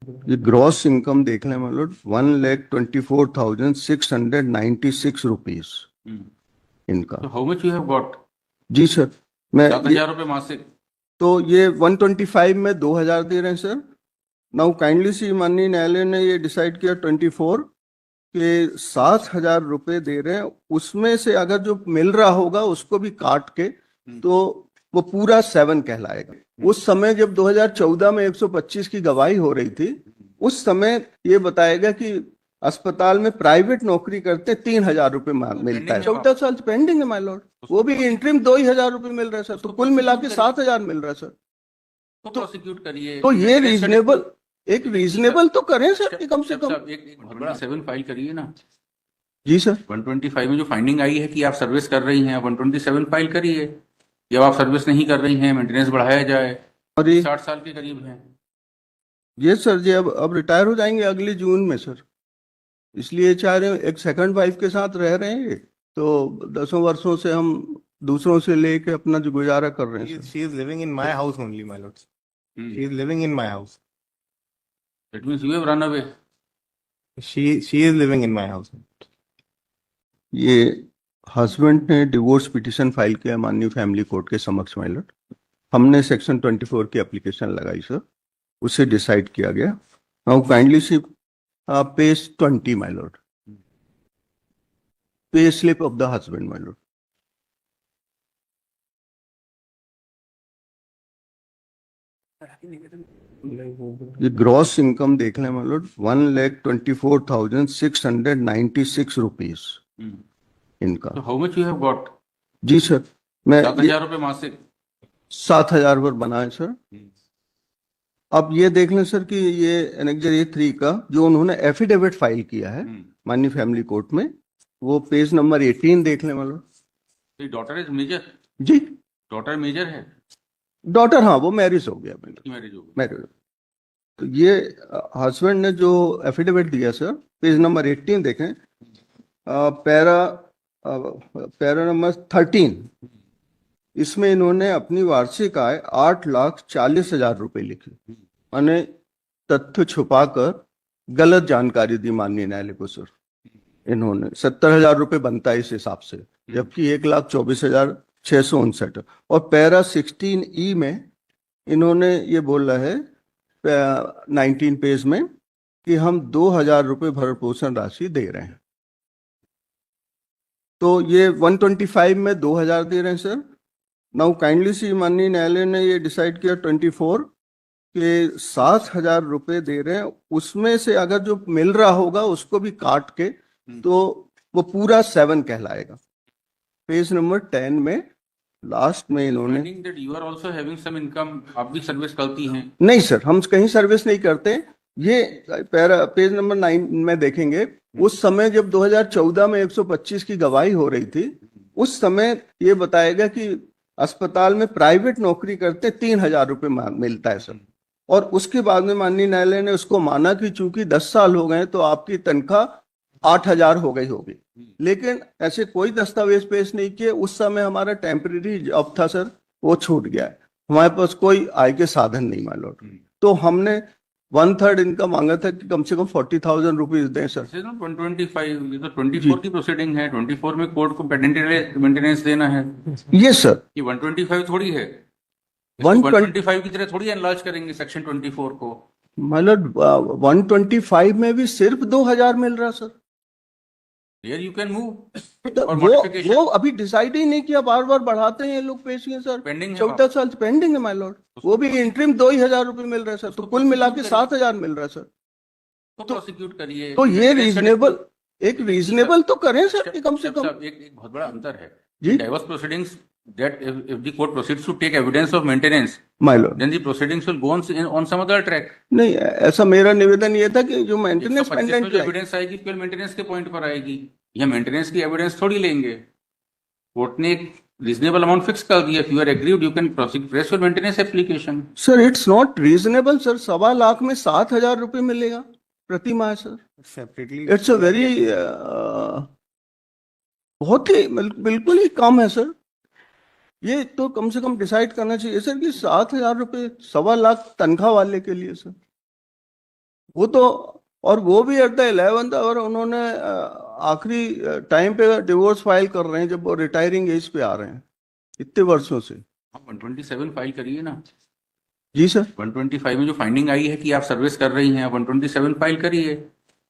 ये gross income देख लें मतलब 1,24,696 इनका। So how much you have got? जी सर, मैं 7,000 रुपए मासिक। तो ये 125 में 2,000 दे रहे हैं सर। नाउ काइंडली सी माननीय न्यायालय ने ये डिसाइड किया 24 के 7,000 रुपए दे रहे हैं, उसमें से अगर जो मिल रहा होगा उसको भी काट के तो वो पूरा 7 कहलाएगा। उस समय जब 2014 में 125 की गवाही हो रही थी, उस समय ये बताएगा कि अस्पताल में प्राइवेट नौकरी करते 3,000 रुपए मिलता है। 14 साल पेंडिंग है माय लॉर्ड, वो भी इंटरिम 2,000 रुपए मिल रहा है सर, तो कुल मिला के 7,000 मिल रहा है सर। तो प्रोसिक्यूट करिए। तो ये रीजनेबल, एक रीजनेबल तो करें सर कि कम से कम एक 127 फाइल करिए ना। जी सर, 125 में जो फाइंडिंग आई है कि आप सर्विस कर रही हैं, 127 फाइल करिए। जब आप सर्विस नहीं कर रही हैं, मेंटेनेंस बढ़ाया जाए। और ये 60 साल के करीब हैं। ये सर जी अब रिटायर हो जाएंगे अगले जून में सर, इसलिए चाह रहे हैं, एक सेकंड वाइफ के साथ रह रहे हैं तो 10 वर्षों से हम दूसरों से लेके अपना जो गुजारा कर रहे हैं sir. She is living in my house only, my lords. She is living in my house. That means you have run away. She is living in my house. ये हस्बैंड ने डिवोर्स पिटीशन फाइल किया माननीय family court के समक्ष my Lord. हमने section 24 की application लगाई sir, उसे डिसाइड किया गया। Now kindly C page 20 my Lord, pay slip of the husband my Lord. ये ग्रॉस इनकम देख लें मतलब 1,24,696 इनका। So how much you have got? जी सर, मैं 7,000 रुपए मासिक। 7,000 पर बना है सर। अब ये देख लें सर कि ये एनेक्जर A3 का जो उन्होंने एफिडेविट फाइल किया है माननीय फैमिली कोर्ट में, वो पेज नंबर 18 देख लें मतलब। Daughter is major. जी, डॉटर मेजर है। डॉटर, हाँ वो मैरिज हो गया, मैरिज हो गई। मैरिज। तो ये हस्बैंड ने जो एफिडेविट दिया सर, पेज नंबर 18 देखें, पैरा नंबर 13, इसमें इन्होंने अपनी वार्षिक आय 8,40,000 रुपए लिखी, माने तथ्य छुपाकर गलत जानकारी दी माननीय न्यायालय को सर। इन्होंने 70,000 रुपए बनता है इस हिसाब से, जबकि 1,24,659। और पैरा 16E में इन्होंने ये बोला है 19 पेज में कि हम 2,000 रुपए भरण पोषण राशि दे रहे हैं। तो ये 125 में 2,000 दे रहे हैं सर। नाउ काइंडली सी माननीय न्यायालय ने ये डिसाइड किया 24 के 7,000 रुपए दे रहे हैं, उसमें से अगर जो मिल रहा होगा उसको भी काट के तो वो पूरा 7 कहलाएगा। पेज नंबर 10 में लास्ट में इन्होंने you are also having some income, आप भी सर्विस करती हैं? नहीं सर, हम कहीं सर्विस नहीं करते। ये पेज नंबर 9 में देखेंगे, उस समय जब 2014 में 125 की गवाही हो रही थी, उस समय ये बताएगा कि अस्पताल में प्राइवेट नौकरी करते 3,000 रुपए मिलता है सर। और उसके बाद में माननीय न्यायालय ने उसको माना कि चूंकि 10 साल हो गए तो आपकी तनख्वाह 8,000 हो गई होगी, लेकिन ऐसे कोई दस्तावेज पेश नहीं किए। उस समय हमारा टेम्परेरी जॉब था सर, वो छूट गया है, हमारे पास कोई आय के साधन नहीं माय लॉर्ड। तो हमने 1/3 इनका मांगा था कि कम से कम 40,000 रुपीज दें सर। 125, ये तो 24 की प्रोसीडिंग है। 24 में कोर्ट को मेंटेनेंस देना है। यस सर, ये 125 थोड़ी है। 125 की तरह थोड़ी एनलार्ज करेंगे सेक्शन 24 को। मतलब 125 में भी सिर्फ 2,000 मिल रहा sir. Here you can move। वो अभी डिसाइड ही नहीं किया, बार बार बढ़ाते हैं ये लोग पेशियां सर। पेंडिंग है, 14 साल पेंडिंग है माय लॉर्ड, वो भी इंटरिम 2,000 रुपए मिल रहा है सर, तो कुल मिला के 7,000 मिल रहा है सर। तो प्रोसिक्यूट करिए। तो ये रीजनेबल, एक रीजनेबल तो करें सर कि कम से कम। एक बहुत बड़ा अंतर है जी, divorce proceedings, that if the court proceeds to take evidence of maintenance, my Lord, then the proceedings will go on some other track। नहीं, ऐसा मेरा निवेदन ये था कि जो मेंटेनेंस पेंडेंट जो एविडेंस आएगी केवल मेंटेनेंस के पॉइंट पर आएगी, यह मेंटेनेंस की एविडेंस थोड़ी लेंगे। कोर्ट ने एक रीजनेबल अमाउंट फिक्स कर दिया। if you are aggrieved you can press your maintenance application। Sir, it's not reasonable sir. 1.25 lakh में 7,000 रुपए मिलेगा प्रति माह sir. Separately, it's a very बहुत ही बिल्कुल ही कम है सर। ये तो कम से कम डिसाइड करना चाहिए सर कि 7,000 रुपए 1.25 लाख तनख्वाह वाले के लिए सर। वो तो, और वो भी एट द 11th आवर उन्होंने आखिरी टाइम पे डिवोर्स फाइल कर रहे हैं जब वो रिटायरिंग एज पे आ रहे हैं इतने वर्षों से। आप 127 फाइल करिए ना। जी सर। 125 में जो फाइंडिंग आई है कि आप सर्विस कर रही हैं, आप 127 फाइल करिए।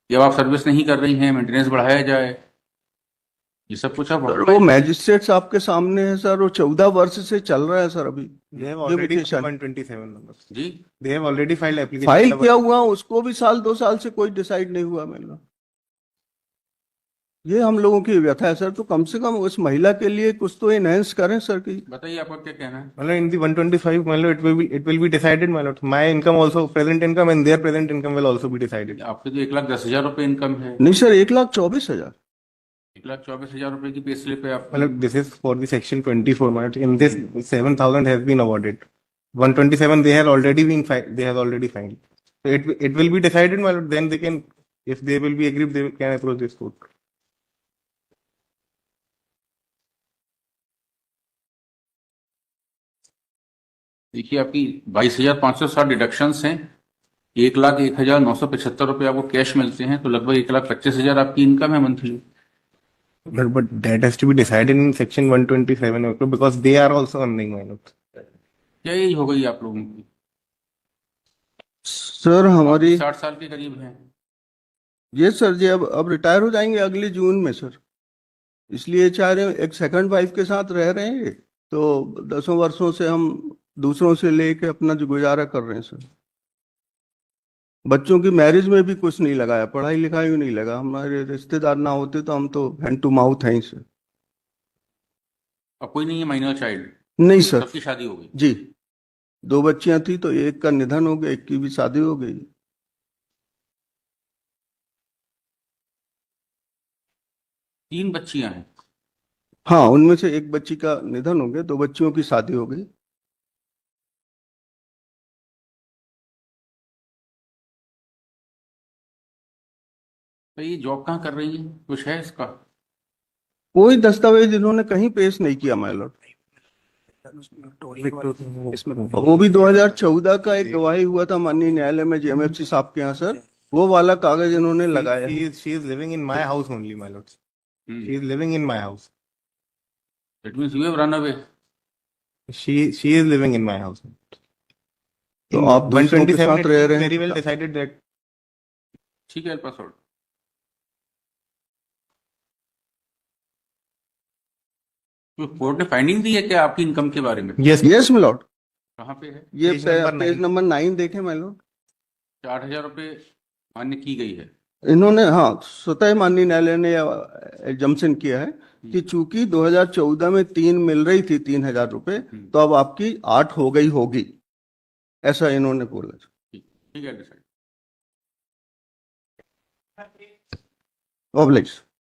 जब आप सर्विस नहीं कर रही हैं, मेंटेनेंस बढ़ाया जाए, ये सब कुछ आप सर वो मैजिस्ट्रेट्स आपके सामने है सर, वो 14 वर्ष से चल रहा है सर अभी। They have ये already petition 127 numbers. जी। They have already filed application. File किया हुआ, उसको भी साल 2 साल से कोई डिसाइड नहीं हुआ मेरा। ये हम लोगों की व्यथा है सर, तो कम से कम उस महिला के लिए कुछ तो एनहेंस करें सर की। बताइए आपका क्या कहना है। Well, in the 125, my lord, it will be decided, my lord. My income also, present income and their present income will also be decided. आपके तो 1,10,000 रुपए इनकम है। नहीं सर, 1,24,000। 1,24,000 रुपए की पे स्लिप है आप। My lord, this is for the section 24, my lord. In this, 7,000 has been awarded. 127 they have already been they have already filed. So it will be decided, my lord. Then they can, if they will be aggrieved, they can approach this court. देखिए आपकी 22,560 deductions हैं, 1,01,975 रुपए आपको cash मिलते हैं, तो लगभग 1,25,000 आपकी इनकम है monthly. But that has to be decided in section 127, my lord, because they are also earning, my lord. क्या यही हो गई आप लोगों की? सर हमारी 60 साल के करीब हैं। ये सर जी अब रिटायर हो जाएंगे अगले जून में सर, इसलिए चाह रहे हैं, एक सेकंड वाइफ के साथ रह रहे हैं, तो 10 वर्षों से हम दूसरों से लेके अपना जो गुजारा कर रहे हैं सर। बच्चों की मैरिज में भी कुछ नहीं लगाया, पढ़ाई लिखाई में नहीं लगा, हमारे रिश्तेदार ना होते तो हम तो हैंड टू माउथ हैं सर। अब कोई नहीं है माइनर चाइल्ड? नहीं सर। सबकी शादी हो गई? जी, 2 बच्चियां थी, तो एक का निधन हो गया, एक की भी शादी हो गई। 3 बच्चियां हैं। हाँ, उनमें से एक बच्ची का निधन हो गया, 2 बच्चियों की शादी हो गई। तो ये जॉब कहाँ कर रही है, कुछ है इसका? कोई दस्तावेज इन्होंने कहीं पेश नहीं किया माय लॉर्ड। वो भी 2014 का एक गवाही हुआ था माननीय न्यायालय में जेएमएफसी साहब के यहाँ सर, वो वाला कागज इन्होंने लगाया। She is living in my house only, my lord. She is living in my house. That means you have run away. She is living in my house. तो आप दूसरों के साथ रह रहे हैं। Very well decided that. ठीक है, पासवर्ड। तो कोर्ट ने फाइंडिंग दी है क्या आपकी इनकम के बारे में? Yes. Yes my Lord. कहाँ पे है? ये पेज नंबर पेज 9 नंबर 9 देखें माय लॉर्ड। 60,000 रुपए मान्य की गई है। इन्होंने, हाँ, स्वतः माननीय न्यायालय ने एग्जम्पशन किया है कि चूंकि 2014 में 3 मिल रही थी 3,000 रुपए, तो अब आपकी 8 हो गई होगी, ऐसा इन्होंने बोला। ठीक है, डिसाइड। ऑब्लिक्स।